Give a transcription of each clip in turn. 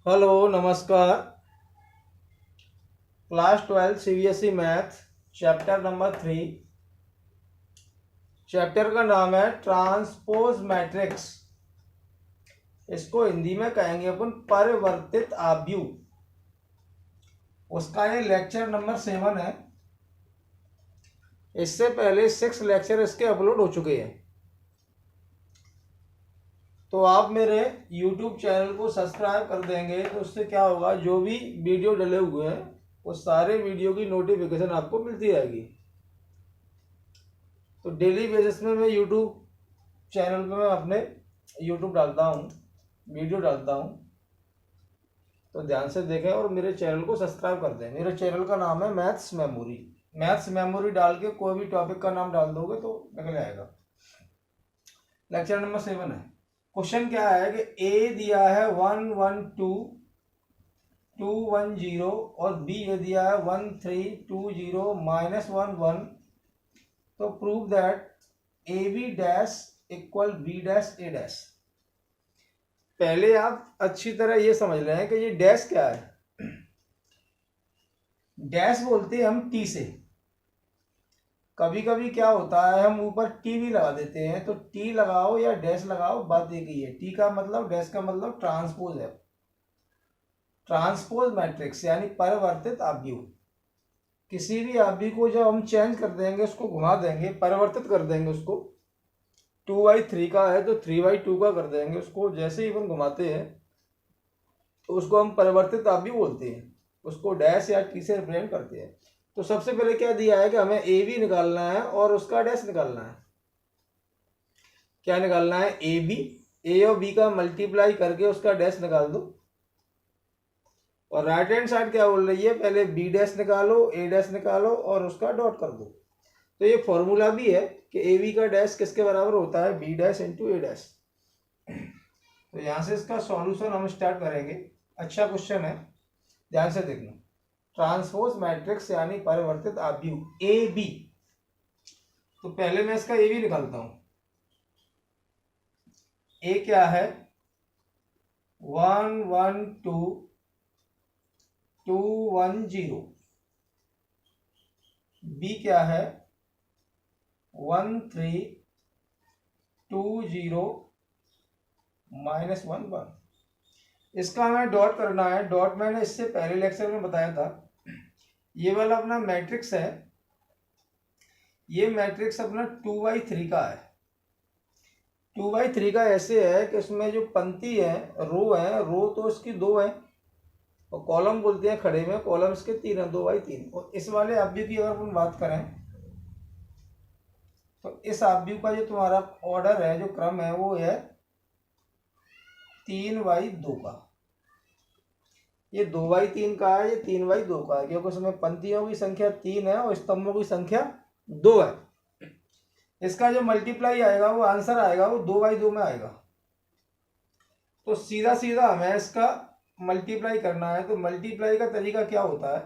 Hello नमस्कार। Class 12 CBSE math chapter number 3। Chapter का नाम है ट्रांसपोज मैट्रिक्स। इसको हिंदी में कहेंगे अपन परिवर्तित आव्यूह। उसका ये लेक्चर नंबर 7 है। इससे पहले 6 लेक्चर इसके अपलोड हो चुके हैं। तो आप मेरे YouTube चैनल को सब्सक्राइब कर देंगे तो उससे क्या होगा, जो भी वीडियो डले हुए हैं वो सारे वीडियो की नोटिफिकेशन आपको मिलती रहेगी। तो डेली बेसिस में मैं यूट्यूब चैनल पे मैं अपने यूट्यूब डालता हूँ, वीडियो डालता हूँ। तो ध्यान से देखें और मेरे चैनल को सब्सक्राइब कर दें। मेरे चैनल का नाम है मैथ्स मेमोरी। मैथ्स मेमोरी डाल के कोई भी टॉपिक का नाम डाल दोगे तो निकल आएगा। लेक्चर नंबर 7 है। क्वेश्चन क्या है कि ए दिया है 1 1 2 2 1 0 और बी ये दिया है 1 3 2 0 -1 1। तो prove that A B dash equal B dash A dash. पहले आप अच्छी तरह ये समझ रहे हैं कि ये डैश क्या है। डैश बोलते हैं हम टी से। कभी कभी क्या होता है हम ऊपर टी भी लगा देते हैं, तो टी लगाओ या डैश लगाओ बात एक ही है। टी का मतलब, डैश का मतलब ट्रांसपोज है। ट्रांसपोज मैट्रिक्स यानी परिवर्तित आव्यूह। किसी भी आव्यूह को जब हम चेंज कर देंगे, उसको घुमा देंगे, परिवर्तित कर देंगे उसको। 2/3 का है तो 3/2 का कर देंगे उसको। जैसे ही हम घुमाते हैं तो उसको हम परिवर्तित आव्यूह बोलते हैं। उसको डैश या टी से रिप्रेजेंट करते हैं। तो सबसे पहले क्या दिया है कि हमें ए बी निकालना है और उसका डैश निकालना है। क्या निकालना है? A B. ए और बी का मल्टीप्लाई करके उसका डैश निकाल दो। और राइट हैंड साइड क्या बोल रही है? पहले बी डैश निकालो, ए डैश निकालो और उसका डॉट कर दो। तो ये फॉर्मूला भी है कि ए बी का डैश किसके बराबर होता है? बी डैश इंटू ए डैश। तो यहां से इसका सॉल्यूशन हम स्टार्ट करेंगे। अच्छा क्वेश्चन है, ध्यान से देखना। ट्रांसपोज मैट्रिक्स यानी परिवर्तित आव्यूह ए बी। तो पहले मैं इसका ए बी निकालता हूं। ए क्या है? 1 1 2 2 1 0। बी क्या है? 1 3 2 0 -1 1। इसका हमें डॉट करना है। डॉट मैंने इससे पहले लेक्चर में बताया था। ये वाला अपना मैट्रिक्स है। ये मैट्रिक्स अपना 2/3 का है। 2/3 का ऐसे है कि इसमें जो पंक्ति है, रो तो इसकी 2 है और कॉलम बोलते हैं खड़े में, कॉलम इसके 3 है, 2/3। और इस वाले आव्यूह की अगर अपन बात करें तो इस आव्यूह का जो तुम्हारा ऑर्डर है, जो क्रम है, वो है 3/2 का। ये 2/3 का है, ये 3/2 का है, क्योंकि उसमें पंक्तियों की संख्या 3 है और स्तंभों की संख्या 2 है। इसका जो मल्टीप्लाई आएगा, वो आंसर आएगा, वो 2/2 में आएगा। तो सीधा सीधा हमें इसका मल्टीप्लाई करना है। तो मल्टीप्लाई का तरीका क्या होता है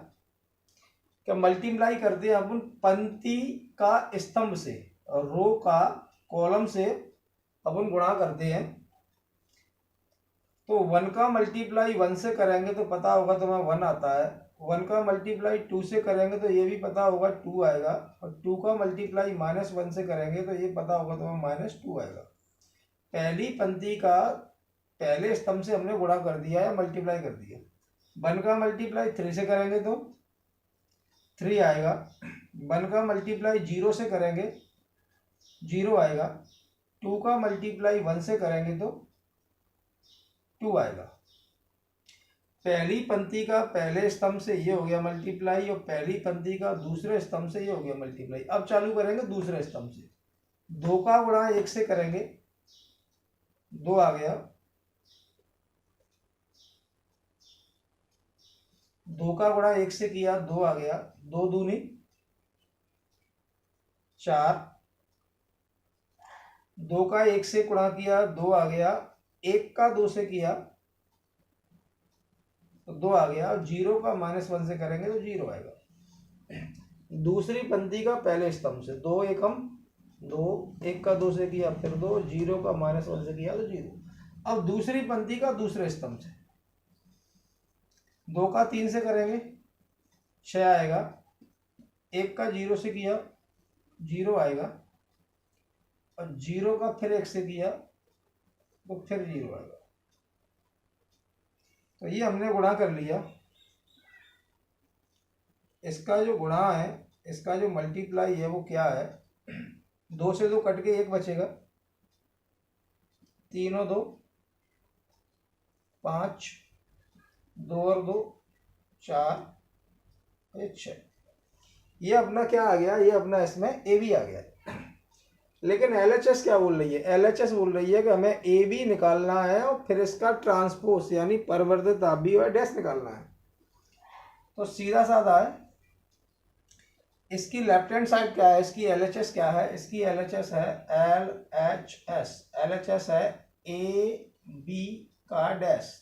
कि मल्टीप्लाई करते हैं अपन पंक्ति का स्तंभ से और रो का कॉलम से अपन गुणा करते हैं। तो 1 का मल्टीप्लाई 1 से करेंगे तो पता होगा तुम्हें 1 आता है। 1 का मल्टीप्लाई 2 से करेंगे तो ये भी पता होगा 2 आएगा। और 2 का मल्टीप्लाई -1 से करेंगे तो ये पता होगा तुम्हें -2 आएगा। पहली पंक्ति का पहले स्तंभ से हमने गुणा कर दिया है, मल्टीप्लाई कर दिया। 1 का मल्टीप्लाई 3 से करेंगे तो 3 आएगा। 1 का मल्टीप्लाई 0 से करेंगे 0 आएगा। 2 का मल्टीप्लाई 1 से करेंगे तो 2 आएगा। पहली पंक्ति का पहले स्तंभ से ये हो गया मल्टीप्लाई और पहली पंक्ति का दूसरे स्तंभ से ये हो गया मल्टीप्लाई। अब चालू करेंगे दूसरे स्तंभ से। 2 का गुणा 1 से करेंगे, 2 आ गया। 2 का गुणा 1 से किया, 2 आ गया। 2 दूनी 4। 2 का 1 से गुणा किया, 2 आ गया। 1 का 2 से किया तो 2 आ गया। और 0 का -1 से करेंगे तो 0 आएगा। दूसरी पंक्ति का पहले स्तंभ से 2 एकम 2, 1 का 2 से किया फिर 2, 0 का -1 से किया तो 0। अब दूसरी पंक्ति का दूसरे स्तंभ से 2 का 3 से करेंगे 6 आएगा, 1 का 0 से किया 0 आएगा, और 0 का फिर 1 से किया तो फिर 0 आएगा। तो ये हमने गुणा कर लिया। इसका जो गुणा है, इसका जो मल्टीप्लाई है वो क्या है, 2 से 2 कट के 1 बचेगा, 3 और 2 5, 2 और 2 4, ये 6। ये अपना क्या आ गया, ये अपना इसमें ए बी आ गया। लेकिन एलएचएस क्या बोल रही है, एलएचएस बोल रही है कि हमें ए बी निकालना है और फिर इसका ट्रांसपोज यानी परिवर्तित आबी और डैश निकालना है। तो सीधा साधा है, इसकी लेफ्ट हैंड साइड क्या है, इसकी एलएचएस क्या है, इसकी एलएचएस है एलएचएस, एलएचएस है ए बी का डैश।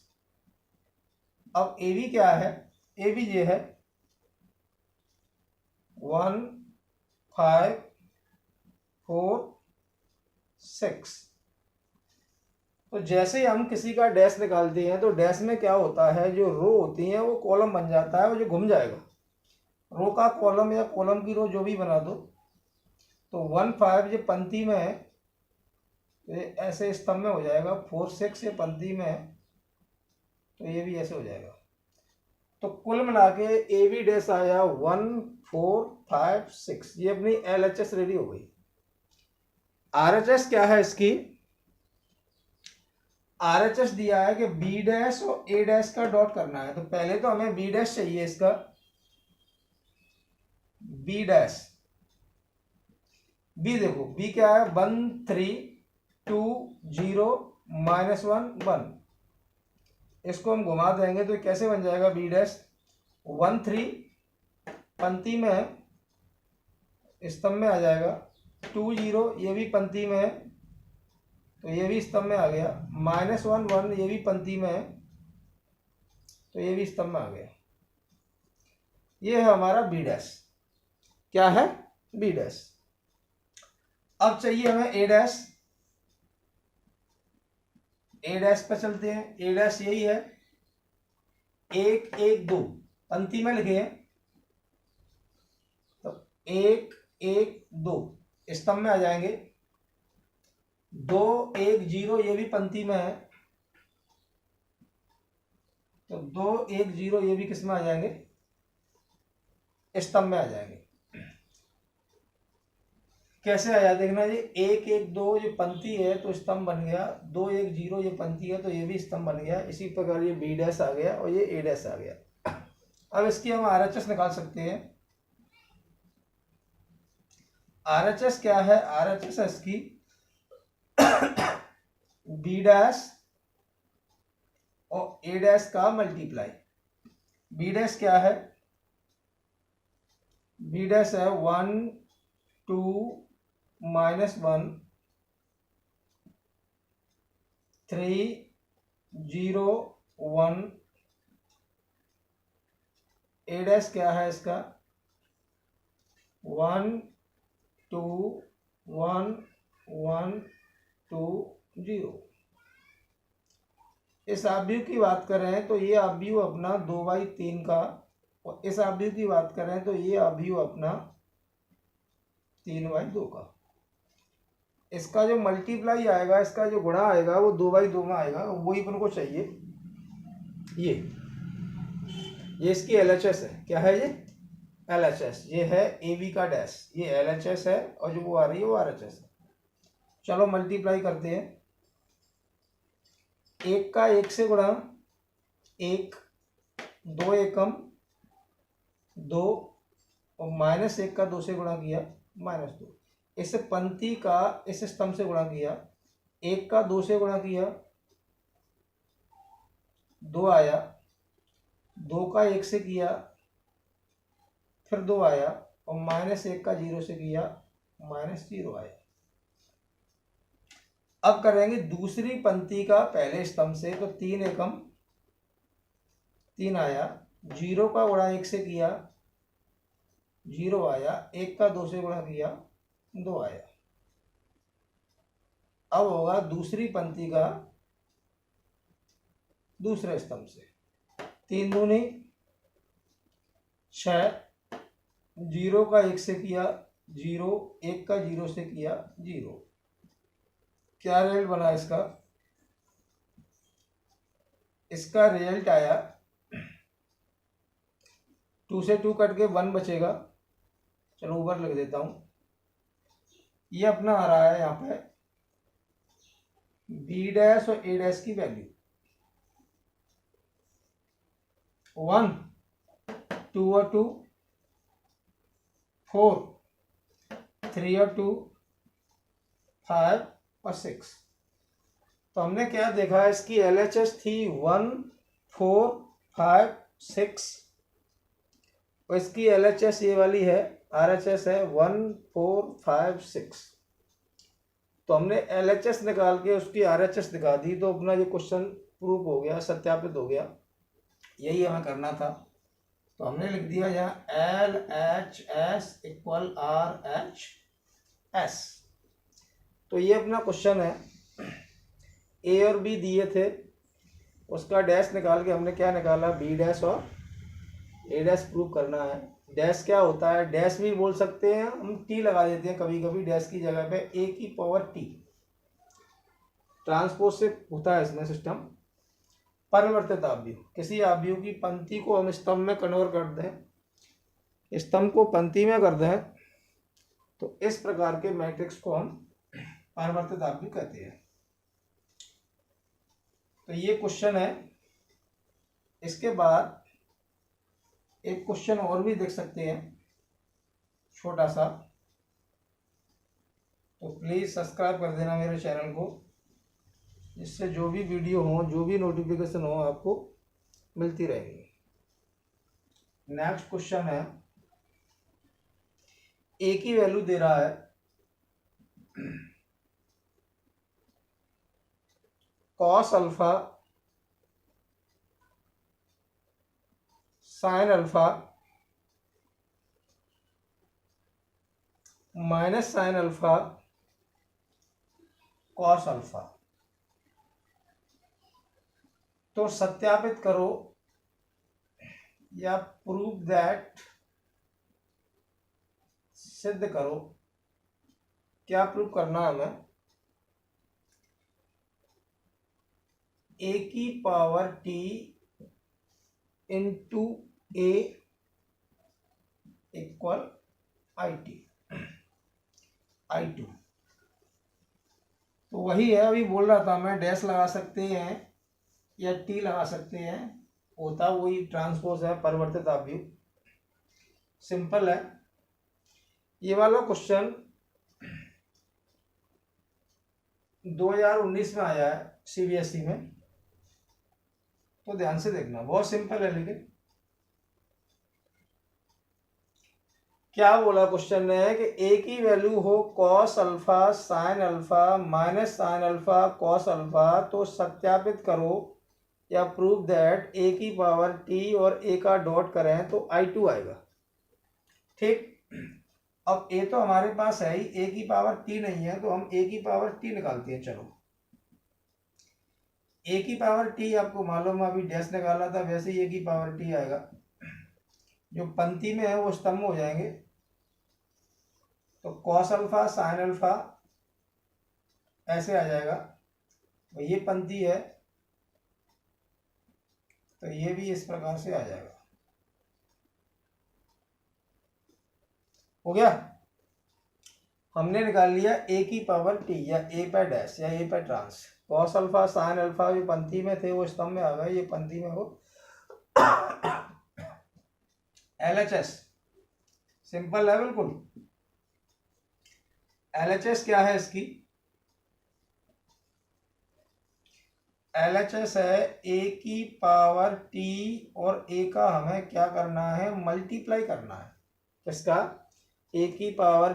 अब ए बी क्या है, ए बी ये है 1 5 4 6। तो जैसे ही हम किसी का डैश निकालते हैं तो डैश में क्या होता है, जो रो होती हैं वो कॉलम बन जाता है, वो जो घूम जाएगा, रो का कॉलम या कॉलम की रो जो भी बना दो। तो 1 5 ये पंक्ति में है तो ये ऐसे स्तंभ में हो जाएगा, 4 6 ये पंक्ति में है तो ये भी ऐसे हो जाएगा। तो कुल मिला के ए बी डैश आया 1 4 5 6। ये अपनी एलएचएस रेडी हो गई। आरएचएस क्या है, इसकी आरएचएस दिया है कि बी डैश और ए डैश का डॉट करना है। तो पहले तो हमें बी डैश चाहिए, इसका बी डैश, बी देखो बी क्या है 1 3 2 0 -1 1। इसको हम घुमा देंगे तो कैसे बन जाएगा, बी डैश 1 3 पंक्ति में है, स्तंभ में आ जाएगा, 2 0 ये भी पंक्ति में है तो ये भी स्तंभ में आ गया, -1 1 ये भी पंक्ति में है तो ये भी स्तंभ में आ गया। ये है हमारा बी डैश, क्या है बी डैश। अब चाहिए हमें ए डैश, ए डैश पे चलते हैं। ए डैश यही है 1 1 2 पंक्ति में लिखे हैं तो 1 1 2 स्तंभ में आ जाएंगे, 2 1 0 ये भी पंक्ति में है तो 2 1 0 ये भी किस में आ जाएंगे, स्तंभ में आ जाएंगे। कैसे आया देखना जी, 1 1 2 ये पंक्ति है तो स्तंभ बन गया, 2 1 0 ये पंक्ति है तो ये भी स्तंभ बन गया। इसी प्रकार ये बी डैश आ गया और ये ए डैश आ गया। अब इसकी हम आरएचएस निकाल सकते हैं। आरएचएस क्या है, आरएचएस है इसकी बी डैश और ए डैश का मल्टीप्लाई। बी डैश क्या है, बी डैश है 1 2 -1 3 0 1। ए डैश क्या है इसका 1 2 1 1 2 0। इस आव्यूह की बात करें तो ये आव्यूह अपना 2/3 का, और इस आव्यूह की बात करें तो ये आव्यूह अपना 3/2 का। इसका जो मल्टीप्लाई आएगा, इसका जो गुणा आएगा वो 2/2 में आएगा, वही अपन को चाहिए। ये इसकी एलएचएस है, क्या है ये एलएचएस, ये है ए बी का डैश, ये एलएचएस है और जो वो आ रही है वो आरएचएस है। चलो मल्टीप्लाई करते हैं। 1 का 1 से गुणा 1, 2 एकम 2 और -1 का 2 से गुणा किया -2। इस पंक्ति का इस स्तंभ से गुणा किया, 1 का 2 से गुणा किया 2 आया, 2 का 1 से किया फिर 2 आया और -1 का 0 से किया -0 आया। अब करेंगे दूसरी पंक्ति का पहले स्तंभ से, तो 3 एकम 3 आया, 0 का गुणा 1 से किया 0 आया, 1 का 2 से गुणा किया 2 आया। अब होगा दूसरी पंक्ति का दूसरे स्तंभ से, 3 दूनी 6, 0 का 1 से किया 0, 1 का 0 से किया 0। क्या रिजल्ट बना इसका? इसका रिजल्ट आया 2 से 2 कट के 1 बचेगा। चलो ऊपर लिख देता हूँ। ये अपना आ रहा है यहाँ पे बी डैश और ए डैश की वैल्यू 1, 2 और 2, 4, 3 और 2, 5 और 6। तो हमने क्या देखा, इसकी LHS थी 1, 4, 5, 6 और इसकी LHS ये वाली है, RHS है 1, 4, 5, 6। तो हमने LHS निकाल के उसकी RHS दिखा दी, तो अपना ये क्वेश्चन प्रूफ हो गया, सत्यापित हो गया। यही हमें करना था। तो हमने लिख दिया यहाँ LHS = RHS। तो ये अपना क्वेश्चन है। ए और बी दिए थे, उसका डैश निकाल के हमने क्या निकाला, बी डैश और ए डैश प्रूव करना है। डैश क्या होता है, डैश भी बोल सकते हैं हम, टी लगा देते हैं कभी कभी डैश की जगह पे, ए की पावर टी। ट्रांसपोज से होता है इसमें सिस्टम। परिवर्तित आव्यूह, किसी आव्यूह की पंक्ति को हम स्तंभ में कन्वर्ट कर दें, स्तंभ को पंक्ति में कर दें, तो इस प्रकार के मैट्रिक्स को हम परिवर्तित आव्यूह कहते हैं। तो ये क्वेश्चन है। इसके बाद एक क्वेश्चन और भी देख सकते हैं, छोटा सा। तो प्लीज़ सब्सक्राइब कर देना मेरे चैनल को, जिससे जो भी वीडियो हो, जो भी नोटिफिकेशन हो, आपको मिलती रहेगी। नेक्स्ट क्वेश्चन है, ए की वैल्यू दे रहा है cos alpha sine alpha minus sine alpha cos alpha. तो सत्यापित करो या प्रूव दैट, सिद्ध करो। क्या प्रूव करना है हमें? ए की power T into A equal IT, I2। तो वही है, अभी बोल रहा था मैं, डैश लगा सकते हैं या टी लगा सकते हैं, होता वही ट्रांसपोज है, परिवर्तित आव्यूह। सिंपल है। ये वाला क्वेश्चन 2019 में आया है CBSE में, तो ध्यान से देखना, बहुत सिंपल है। लेकिन क्या बोला क्वेश्चन ने कि ए की वैल्यू हो cos alpha sine alpha minus sine alpha cos alpha, तो सत्यापित करो या प्रूव दैट ए की पावर टी और ए का डॉट करें तो I2 आएगा। ठीक। अब ए तो हमारे पास है ही, ए की पावर टी नहीं है, तो हम ए की पावर टी निकालते हैं। चलो, ए की पावर टी आपको मालूम है, अभी डैश निकाला था, वैसे ही ए की पावर टी आएगा। जो पंक्ति में है वो स्तंभ हो जाएंगे। तो कॉस अल्फा साइन अल्फा ऐसे आ जाएगा। तो ये पंक्ति है, तो ये भी इस प्रकार से आ जाएगा। हो गया। हमने निकाल लिया ए की पावर टी या ए पर डैश या ए पर trans. Cos alpha sine alpha जो पंक्ति में थे वो स्तंभ में आ गए, ये पंक्ति में हो। LHS सिंपल है बिल्कुल। LHS क्या है इसकी? LHS है ए की पावर टी और ए का हमें क्या करना है, मल्टीप्लाई करना है। किसका? ए की पावर